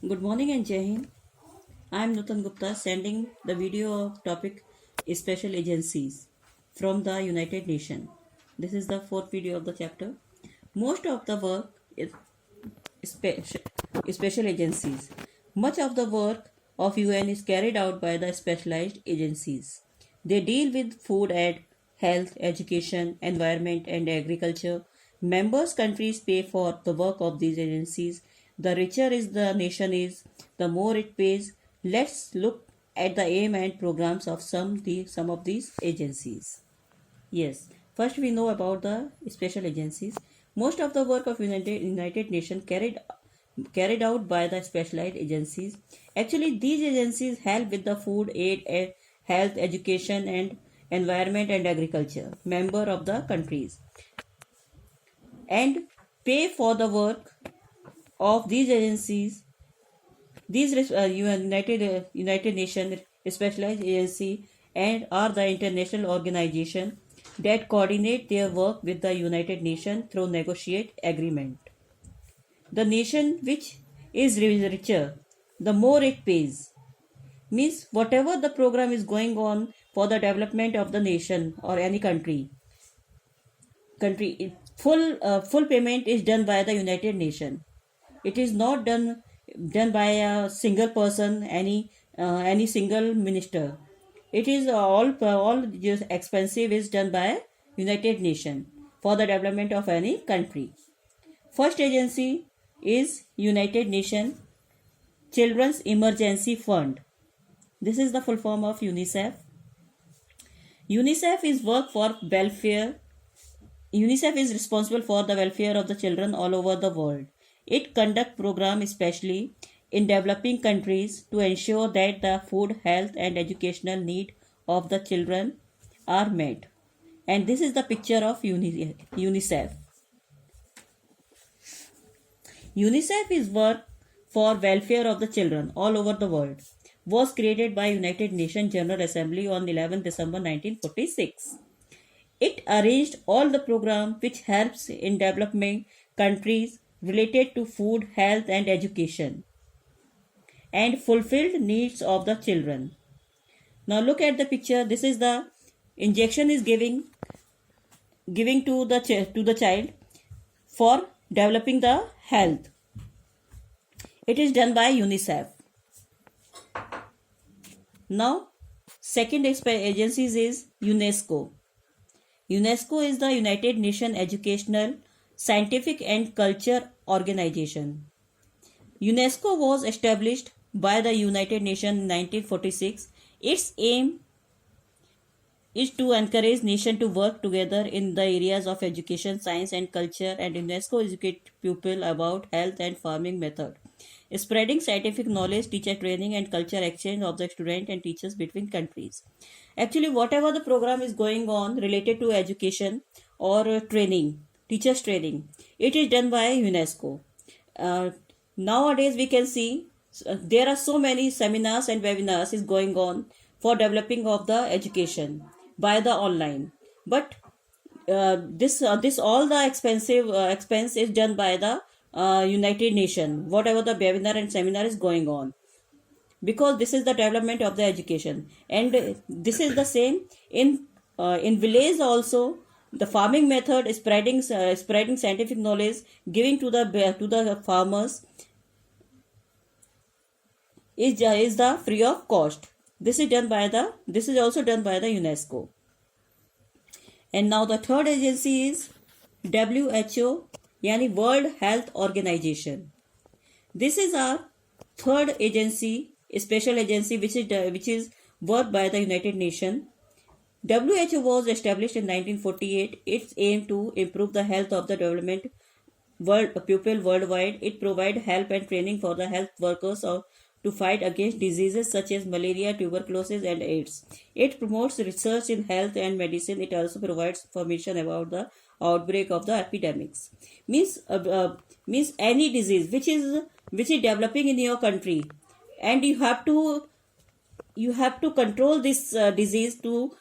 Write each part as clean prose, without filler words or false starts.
Good morning and Jai Hind. I am Nutan Gupta sending the video of topic special agencies from the United Nations. This is the fourth video of the chapter. Most of the work is special, special agencies. Much of the work of UN is carried out by the specialized agencies. They deal with food aid, health, education, environment and agriculture. Members countries pay for the work of these agencies. The richer is the nation is, the more it pays. Let's look at the aim and programs of some of these agencies. Yes, first we know about the special agencies. Most of the work of United Nations carried out by the specialized agencies. Actually, these agencies help with the food aid, health, education, and environment and agriculture. Member of the countries and pay for the work of these agencies. These United Nations specialized agency and are the international organization that coordinate their work with the United Nations through negotiate agreement. The nation which is richer, the more it pays. Means whatever the program is going on for the development of the nation or any country full payment is done by the United Nations. It is not done by a single person, any single minister. It is all just expensive is done by United Nations for the development of any country. First agency is United Nations Children's Emergency Fund. This is the full form of UNICEF. UNICEF is work for welfare. UNICEF is responsible for the welfare of the children all over the world. It conducts programs especially in developing countries to ensure that the food, health and educational need of the children are met. And this is the picture of UNICEF. UNICEF is work for welfare of the children all over the world. Was created by United Nations General Assembly on 11 December 1946. It arranged all the program which helps in developing countries related to food, health and education and fulfilled needs of the children. Now look at the picture. This is the injection is giving to the child for developing the health. It is done by UNICEF. Now second agency is UNESCO. UNESCO is the United Nations Educational, Scientific and Culture Organization. UNESCO was established by the United Nations in 1946. Its aim is to encourage nations to work together in the areas of education, science and culture, and UNESCO educate people about health and farming method. Spreading scientific knowledge, teacher training and culture exchange of the student and teachers between countries. Actually, whatever the program is going on related to education or training, teachers training, it is done by UNESCO. Nowadays we can see there are so many seminars and webinars is going on for developing of the education by the online. But this all the expense is done by the United Nations. Whatever the webinar and seminar is going on, because this is the development of the education, and this is the same in village also. The farming method is spreading scientific knowledge, giving to the farmers is the free of cost. This is also done by the UNESCO. And now the third agency is WHO, yani World Health Organization. This is our third agency, a special agency which is worked by the United Nations. WHO was established in 1948. Its aim to improve the health of the development people worldwide. It provides help and training for the health workers to fight against diseases such as malaria, tuberculosis and AIDS. It promotes research in health and medicine. It also provides information about the outbreak of the epidemics. Means any disease which is developing in your country, and you have to control this disease to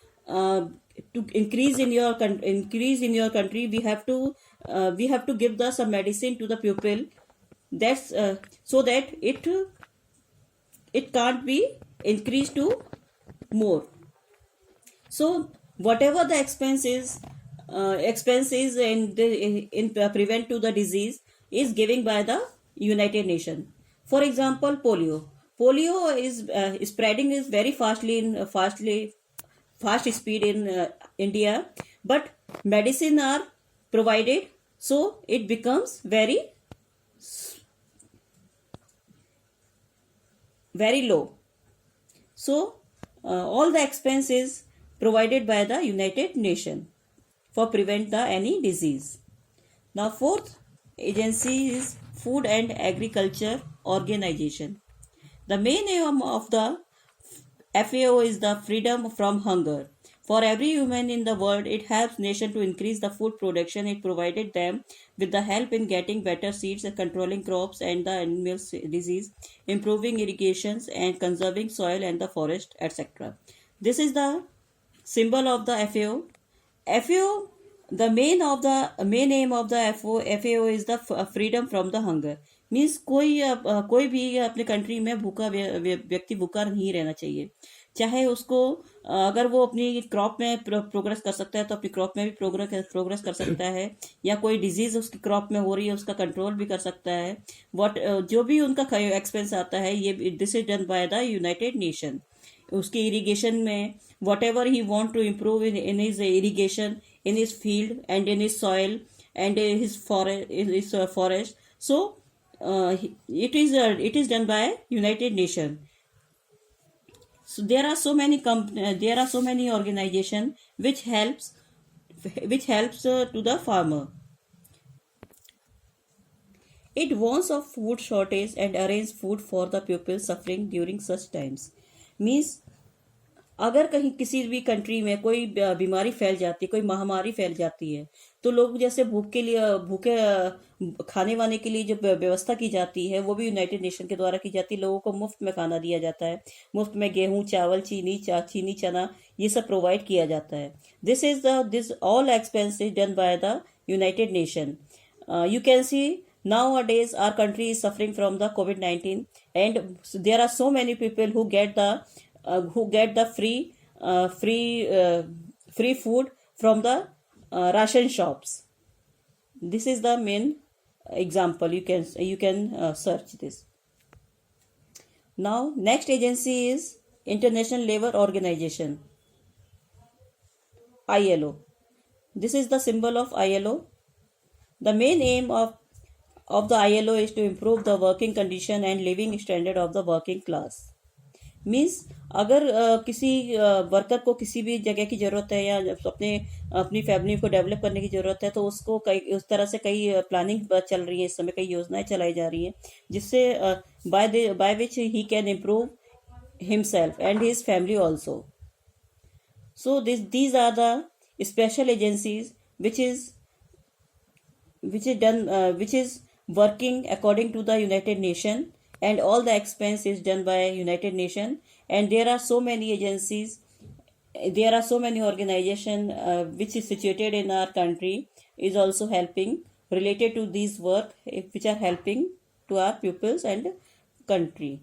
increase in your country. We have to give some medicine to the people That's so that it can't be increased to more. So whatever the expenses in prevent to the disease is given by the United Nations. For example, polio is spreading is very fastly in fast speed in India, but medicine are provided, so it becomes very low. So all the expenses provided by the United Nations for prevent the any disease. Now fourth agency is Food and Agriculture Organization. The main aim of the FAO is the freedom from hunger. For every human in the world, it helps nations to increase the food production. It provided them with the help in getting better seeds, controlling crops and the animals disease, improving irrigations and conserving soil and the forest, etc. This is the symbol of the FAO. FAO, the main aim of the FAO is the freedom from the hunger. Means कोई भी अपने country में भूखा व्यक्ति भूखा नहीं रहना चाहिए, चाहे उसको अगर वो अपनी क्रॉप में प्रोग्रेस कर सकता है तो अपनी क्रॉप में भी प्रोग्रेस कर सकता है, या कोई डिजीज उसकी क्रॉप में हो रही है उसका कंट्रोल भी कर सकता है. वट जो भी उनका एक्सपेंस आता है ये this is done by the United nation. उसकी इरिगेशन में whatever he want to improve in his irrigation, in his field and in his soil and in his forest. So it is done by United Nations. So there are so many organization which helps to the farmer. It warns of food shortage and arrange food for the people suffering during such times. Means अगर कहीं किसी भी country में कोई बीमारी फैल जाती है, कोई महामारी फैल जाती है, तो लोग जैसे भूखे खाने वाने के लिए जो व्यवस्था की जाती है वो भी यूनाइटेड नेशन के द्वारा की जाती है. लोगों को मुफ्त में खाना दिया जाता है, मुफ्त में गेहूं चावल चीनी चना ये सब प्रोवाइड किया जाता है. This all expense is done by the United nation. You can see nowadays our country is suffering from the COVID-19 and there are so many people who get the free food from the ration shops. This is the main example. You can search this. Now next agency is International Labour Organization, ILO. This is the symbol of ILO. The main aim of the ILO is to improve the working condition and living standard of the working class. Means अगर किसी worker को किसी भी जगह की ज़रूरत है या अपनी फैमिली को डेवलप करने की ज़रूरत है तो उसको उस तरह से कई प्लानिंग चल रही है इस समय, कई योजनाएं चलाई जा रही हैं जिससे by which he can improve himself and his family also. So these are the special agencies which is working according to the United Nation, and all the expense is done by United Nation. And there are so many agencies, there are so many organization which is situated in our country is also helping related to these work which are helping to our pupils and country.